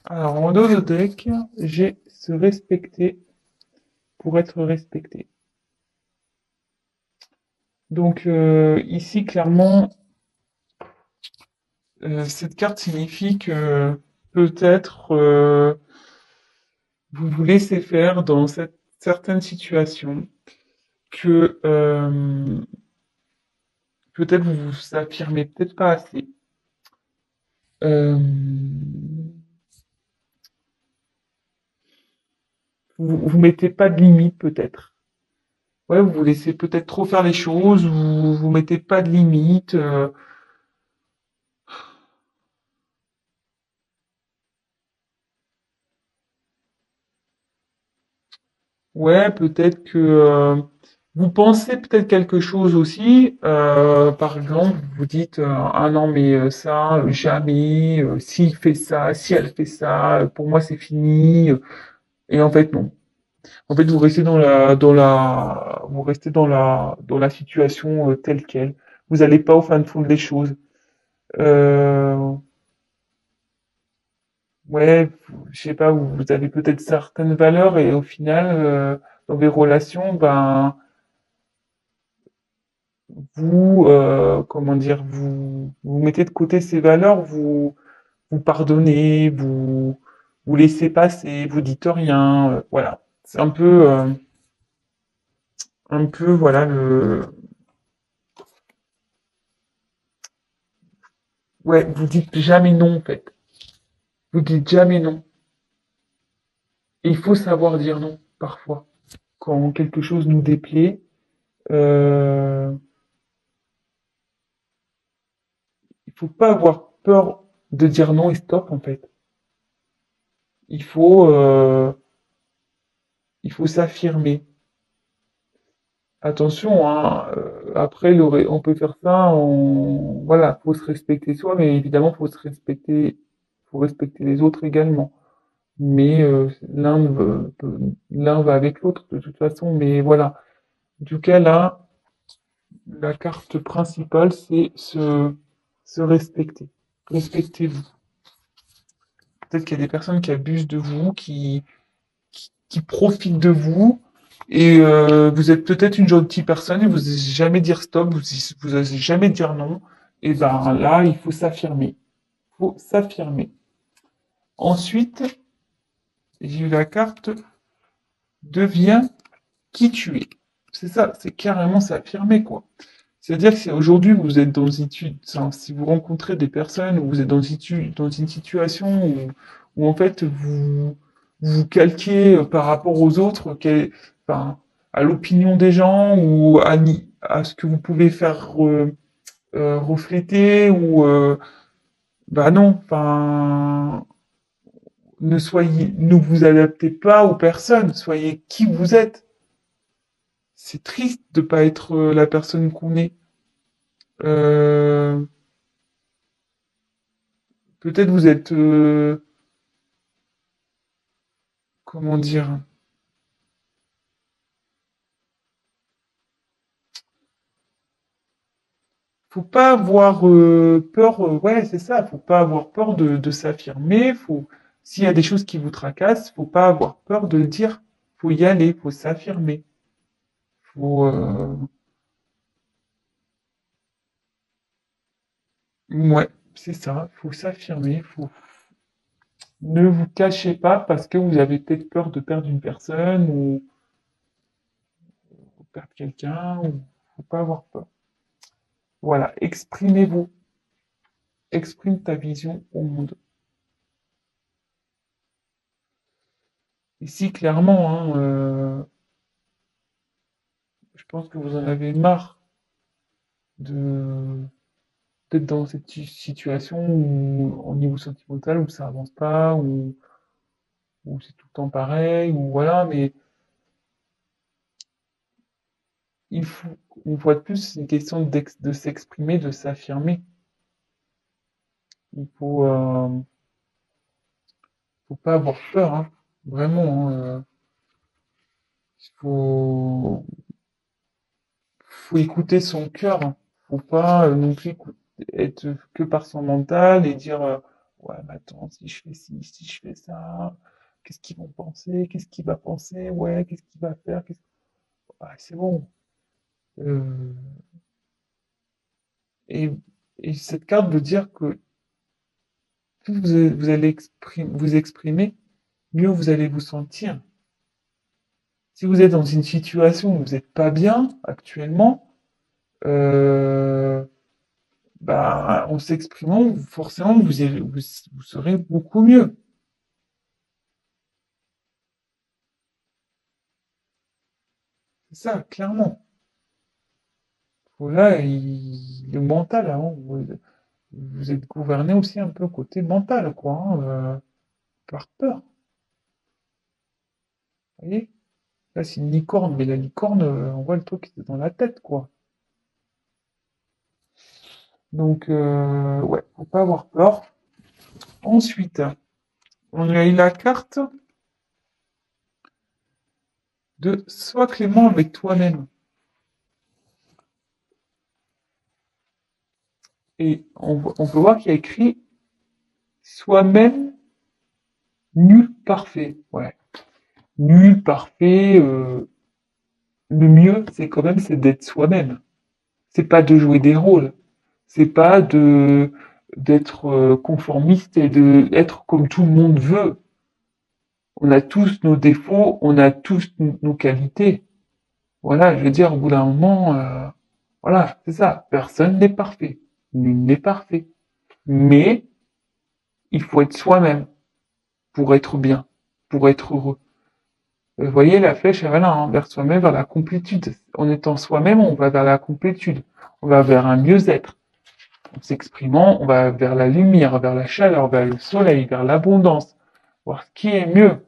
Alors, en holodeck, j'ai se respecter pour être respecté. Donc, ici, clairement, cette carte signifie que peut-être vous vous laissez faire dans cette certaine situation, que peut-être vous vous affirmez peut-être pas assez. Euh, vous mettez pas de limite peut-être. Ouais, vous vous laissez peut-être trop faire les choses, vous mettez pas de limite. Ouais, peut-être que vous pensez peut-être quelque chose aussi. Par exemple, vous dites ah non mais ça jamais. S'il fait ça, si elle fait ça, pour moi c'est fini. Et en fait non. En fait vous restez vous restez dans la situation telle quelle. Vous n'allez pas au fin de fond des choses. Euh, ouais, je sais pas. Vous avez peut-être certaines valeurs et au final dans des relations, ben vous, comment dire, vous mettez de côté ces valeurs, vous pardonnez, vous laissez passer, vous dites rien, voilà. C'est un peu, voilà, ouais, vous dites jamais non, en fait. Vous dites jamais non. Et il faut savoir dire non, parfois. Quand quelque chose nous déplaît, euh, il faut pas avoir peur de dire non et stop, en fait. Il faut, euh, il faut s'affirmer. Attention, hein, après, on peut faire ça, voilà, faut se respecter soi, mais évidemment, faut respecter les autres également. Mais l'un va avec l'autre de toute façon. Mais voilà. En tout cas, là, la carte principale, c'est se respecter. Respectez-vous. Peut-être qu'il y a des personnes qui abusent de vous, qui profitent de vous. Et vous êtes peut-être une gentille personne et vous n'osez jamais dire stop, vous n'osez jamais dire non. Et ben là, il faut s'affirmer. Il faut s'affirmer. Ensuite, j'ai eu la carte deviens qui tu es. C'est ça, c'est carrément s'affirmer, quoi. C'est-à-dire que si aujourd'hui vous êtes dans une situation, si vous rencontrez des personnes ou vous êtes dans une situation où en fait vous calquez par rapport aux autres, enfin, à l'opinion des gens ou à ce que vous pouvez faire refléter ou bah non, enfin ne vous adaptez pas aux personnes, soyez qui vous êtes. C'est triste de pas être la personne qu'on est. Euh, Peut-être vous êtes, comment dire, faut pas avoir peur, ouais, c'est ça, faut pas avoir peur de s'affirmer, s'il y a des choses qui vous tracassent, faut pas avoir peur de le dire, faut y aller, faut s'affirmer, faut, ouais, c'est ça, faut s'affirmer, ne vous cachez pas parce que vous avez peut-être peur de perdre une personne ou perdre quelqu'un, ou faut pas avoir peur. Voilà, exprimez-vous, exprime ta vision au monde. Ici, clairement, hein, je pense que vous en avez marre de d'être dans cette situation où, au niveau sentimental, où ça avance pas, où c'est tout le temps pareil, ou voilà, mais il faut, une fois de plus, c'est une question de s'exprimer, de s'affirmer. Il faut pas avoir peur, hein, vraiment, hein, il faut écouter son cœur, hein. Faut pas non plus être que par son mental et dire ouais, mais attends, si je fais ci, si je fais ça, qu'est-ce qu'ils vont penser? Qu'est-ce qu'il va penser? Ouais, qu'est-ce qu'il va faire? Ouais, c'est bon. Euh, et, et cette carte veut dire que plus vous allez vous exprimer, mieux vous allez vous sentir. Si vous êtes dans une situation où vous n'êtes pas bien actuellement, euh, bah, en s'exprimant, forcément, vous serez beaucoup mieux. C'est ça, clairement. Là, le mental, hein, vous êtes gouverné aussi un peu côté mental, quoi, hein, par peur. Vous voyez? Là, c'est une licorne, mais la licorne, on voit le truc qui est dans la tête, quoi. Donc, ouais, faut pas avoir peur. Ensuite, on a eu la carte de sois clément avec toi-même. Et on peut voir qu'il y a écrit soi-même nul parfait. Ouais. Nul parfait. Le mieux, c'est quand même c'est d'être soi-même. C'est pas de jouer des rôles. C'est pas de d'être conformiste et de être comme tout le monde veut. On a tous nos défauts, on a tous nos qualités. Voilà, je veux dire, au bout d'un moment, voilà, c'est ça. Personne n'est parfait. Nul n'est parfait. Mais il faut être soi-même pour être bien, pour être heureux. Vous voyez, la flèche, elle va là, hein, vers soi-même, vers la complétude. En étant soi-même, on va vers la complétude. On va vers un mieux-être. En s'exprimant, on va vers la lumière, vers la chaleur, vers le soleil, vers l'abondance. Voir ce qui est mieux.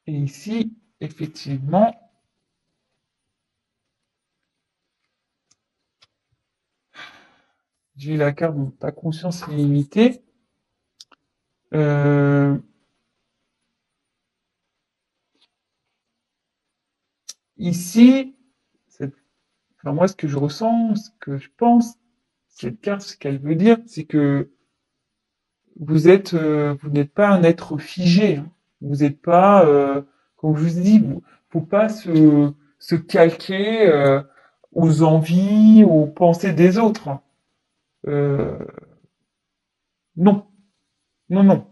Et ici, effectivement, j'ai la carte de ta conscience illimitée. Euh, ici, enfin, moi, ce que je ressens, ce que je pense, cette carte, ce qu'elle veut dire, c'est que vous n'êtes pas un être figé. Hein. Vous n'êtes pas, comme je vous dis, faut pas se calquer aux envies, aux pensées des autres. Euh, non, non, non.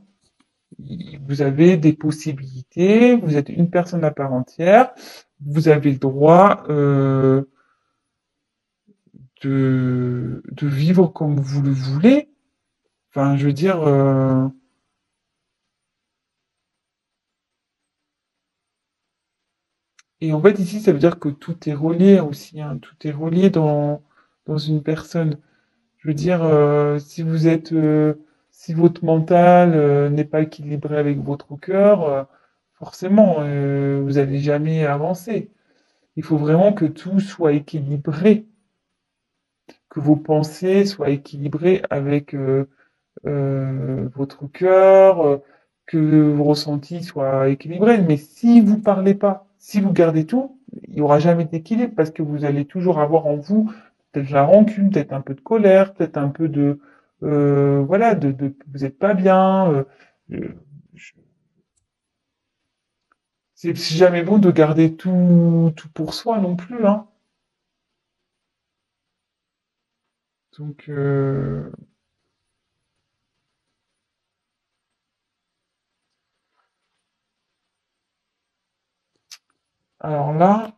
Vous avez des possibilités. Vous êtes une personne à part entière. Vous avez le droit de vivre comme vous le voulez. Enfin, je veux dire. Et en fait, ici, ça veut dire que tout est relié aussi, hein, tout est relié dans une personne. Je veux dire, si votre mental n'est pas équilibré avec votre cœur, forcément, vous n'allez jamais avancer. Il faut vraiment que tout soit équilibré, que vos pensées soient équilibrées avec votre cœur, que vos ressentis soient équilibrés. Mais si vous parlez pas, si vous gardez tout, il n'y aura jamais d'équilibre parce que vous allez toujours avoir en vous peut-être de la rancune, peut-être un peu de colère, peut-être un peu de voilà, vous n'êtes pas bien. Euh, je- c'est jamais bon de garder tout pour soi non plus, hein. Donc alors là,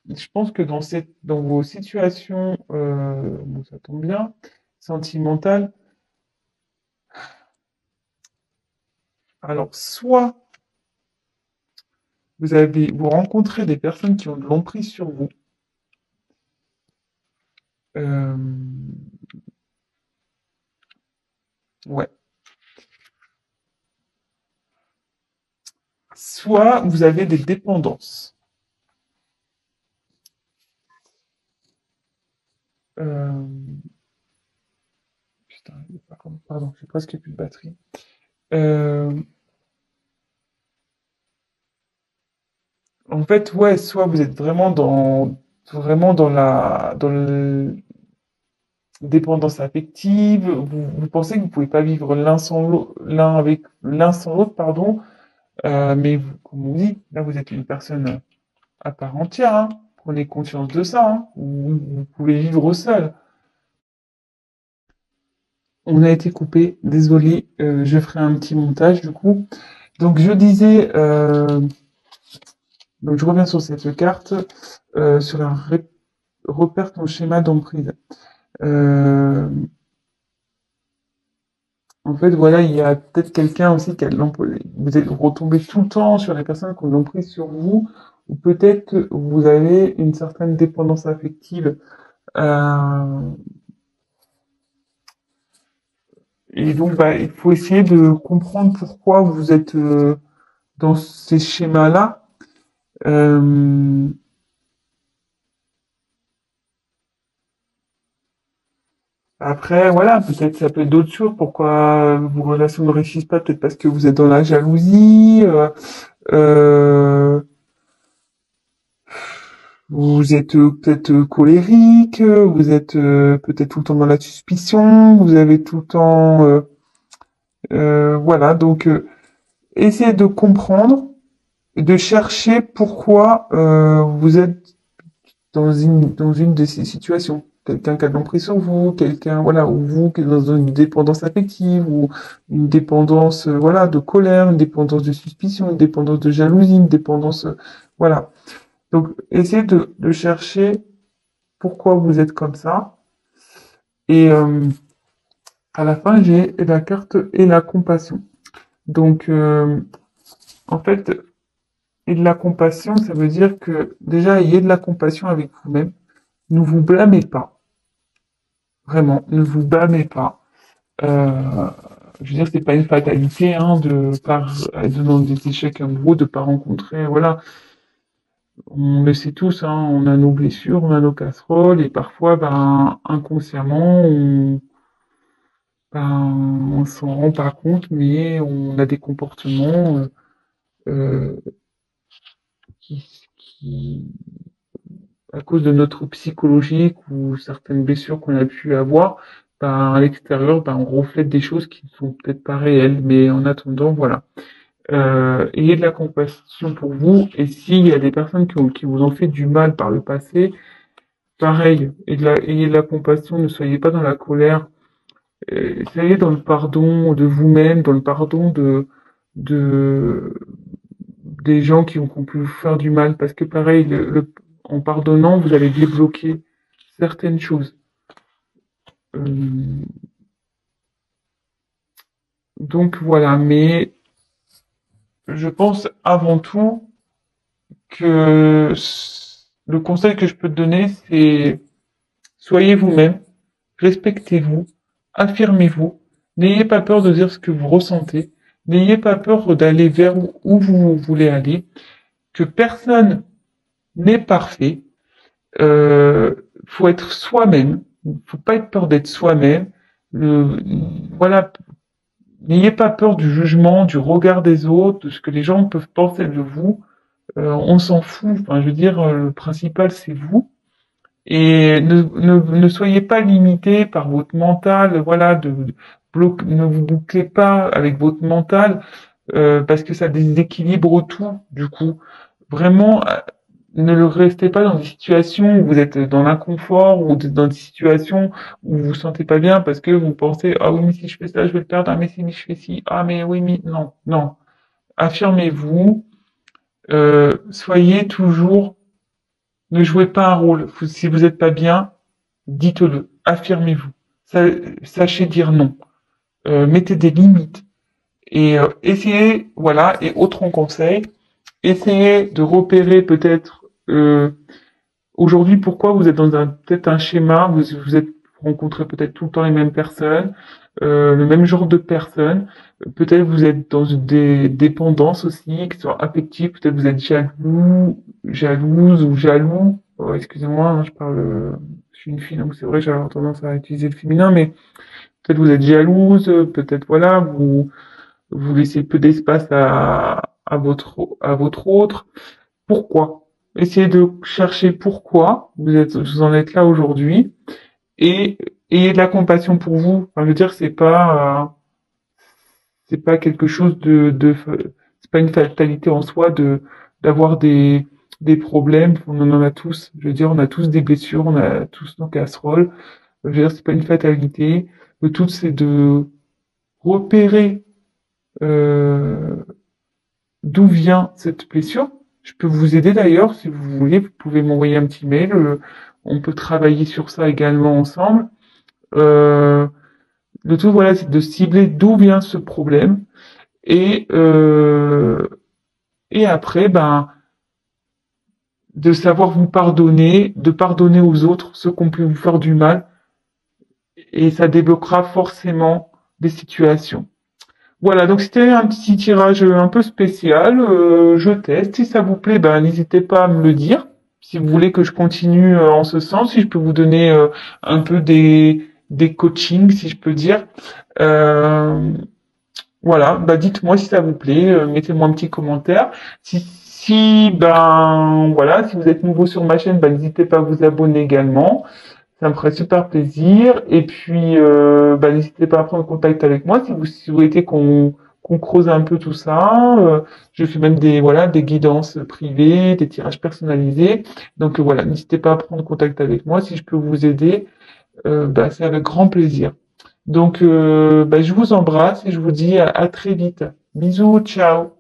je pense que dans vos situations, bon, ça tombe bien, sentimentales, alors soit vous rencontrez des personnes qui ont de l'emprise sur vous, euh, ouais, soit vous avez des dépendances. Euh, putain, pardon, j'ai presque plus de batterie. Euh, en fait, ouais, soit vous êtes vraiment vraiment dans le dépendance affective, vous pensez que vous pouvez pas vivre l'un sans l'autre, pardon, mais comme on dit, là vous êtes une personne à part entière, hein. Prenez conscience de ça, hein. Vous pouvez vivre seul. On a été coupé, désolé, je ferai un petit montage du coup. Donc je disais, donc je reviens sur cette carte, sur la repère ton schéma d'emprise. Euh, En fait, voilà, il y a peut-être quelqu'un aussi qui a de l'emprise. Vous êtes retombé tout le temps sur les personnes qui ont de l'emprise sur vous, ou peut-être que vous avez une certaine dépendance affective. Euh, et donc, bah, il faut essayer de comprendre pourquoi vous êtes dans ces schémas-là. Euh, Après, voilà, peut-être ça peut être d'autres choses. Pourquoi vos relations ne réussissent pas? Peut-être parce que vous êtes dans la jalousie. Euh, Vous êtes peut-être colérique, vous êtes peut-être tout le temps dans la suspicion, vous avez tout le temps... voilà, donc essayez de comprendre, de chercher pourquoi vous êtes dans une de ces situations. Quelqu'un qui a de l'emprise sur vous, quelqu'un, voilà, ou vous qui est dans une dépendance affective, ou une dépendance, voilà, de colère, une dépendance de suspicion, une dépendance de jalousie, une dépendance, voilà. Donc, essayez de chercher pourquoi vous êtes comme ça. Et à la fin, j'ai la carte et la compassion. Donc, en fait, et de la compassion, ça veut dire que déjà, ayez de la compassion avec vous-même. Ne vous blâmez pas. Vraiment, ne vous blâmez pas. Euh, je veux dire, c'est pas une fatalité hein, de dans des échecs amoureux, de pas rencontrer. Voilà, on le sait tous, hein, on a nos blessures, on a nos casseroles, et parfois, ben, inconsciemment, on s'en rend pas compte, mais on a des comportements euh, qui, à cause de notre psychologique ou certaines blessures qu'on a pu avoir, ben, à l'extérieur, ben, on reflète des choses qui ne sont peut-être pas réelles, mais en attendant, voilà. Ayez de la compassion pour vous, et s'il y a des personnes qui vous ont fait du mal par le passé, pareil, ayez de la compassion, ne soyez pas dans la colère, soyez dans le pardon de vous-même, dans le pardon de, des gens qui ont pu vous faire du mal, parce que pareil, en pardonnant, vous allez débloquer certaines choses. Euh, donc voilà, mais je pense avant tout que le conseil que je peux te donner, c'est soyez vous-même, respectez-vous, affirmez-vous, n'ayez pas peur de dire ce que vous ressentez, n'ayez pas peur d'aller vers où vous voulez aller, que personne n'est parfait. Faut être soi-même. Faut pas être peur d'être soi-même. Le, voilà, n'ayez pas peur du jugement, du regard des autres, de ce que les gens peuvent penser de vous. On s'en fout. Enfin, je veux dire, le principal c'est vous. Et ne soyez pas limité par votre mental. Voilà, ne vous bouclez pas avec votre mental parce que ça déséquilibre tout. Du coup, vraiment, ne le restez pas dans des situations où vous êtes dans l'inconfort ou dans des situations où vous vous sentez pas bien parce que vous pensez ah oui mais si je fais ça je vais le perdre ah mais si je fais ci ah mais oui mais non affirmez-vous soyez toujours ne jouez pas un rôle si vous n'êtes pas bien dites-le affirmez-vous sachez dire non mettez des limites et essayez voilà et autre conseil essayez de repérer peut-être aujourd'hui, pourquoi vous êtes dans peut-être un schéma, vous êtes rencontré peut-être tout le temps les mêmes personnes, le même genre de personnes, peut-être vous êtes dans des dépendances aussi, qui sont affectives, peut-être vous êtes jaloux, jalouse ou jaloux, oh, excusez-moi, hein, je suis une fille, donc c'est vrai, j'ai tendance à utiliser le féminin, mais peut-être vous êtes jalouse, peut-être voilà, vous laissez peu d'espace à votre autre. Pourquoi? essayez de chercher pourquoi vous en êtes là aujourd'hui et ayez de la compassion pour vous. Enfin, je veux dire, c'est pas quelque chose c'est pas une fatalité en soi d'avoir des problèmes. On en a tous. Je veux dire, on a tous des blessures, on a tous nos casseroles. Je veux dire, c'est pas une fatalité. Le tout, c'est de repérer euh, d'où vient cette blessure. Je peux vous aider d'ailleurs, si vous voulez, vous pouvez m'envoyer un petit mail. On peut travailler sur ça également ensemble. Euh, le tout, voilà, c'est de cibler d'où vient ce problème et euh, et après, ben, de savoir vous pardonner, de pardonner aux autres ceux qui ont pu vous faire du mal, et ça débloquera forcément des situations. Voilà, donc c'était un petit tirage un peu spécial. Je teste. Si ça vous plaît, ben, n'hésitez pas à me le dire. Si vous voulez que je continue en ce sens, si je peux vous donner un peu des coachings, si je peux dire. Euh, voilà, bah dites-moi si ça vous plaît, mettez-moi un petit commentaire. Si ben voilà, si vous êtes nouveau sur ma chaîne, ben n'hésitez pas à vous abonner également. Ça me ferait super plaisir. Et puis, bah, n'hésitez pas à prendre contact avec moi si vous souhaitez qu'on creuse un peu tout ça. Je fais même des guidances privées, des tirages personnalisés. Donc voilà, n'hésitez pas à prendre contact avec moi si je peux vous aider. Bah, c'est avec grand plaisir. Donc, bah, je vous embrasse et je vous dis à très vite. Bisous, ciao.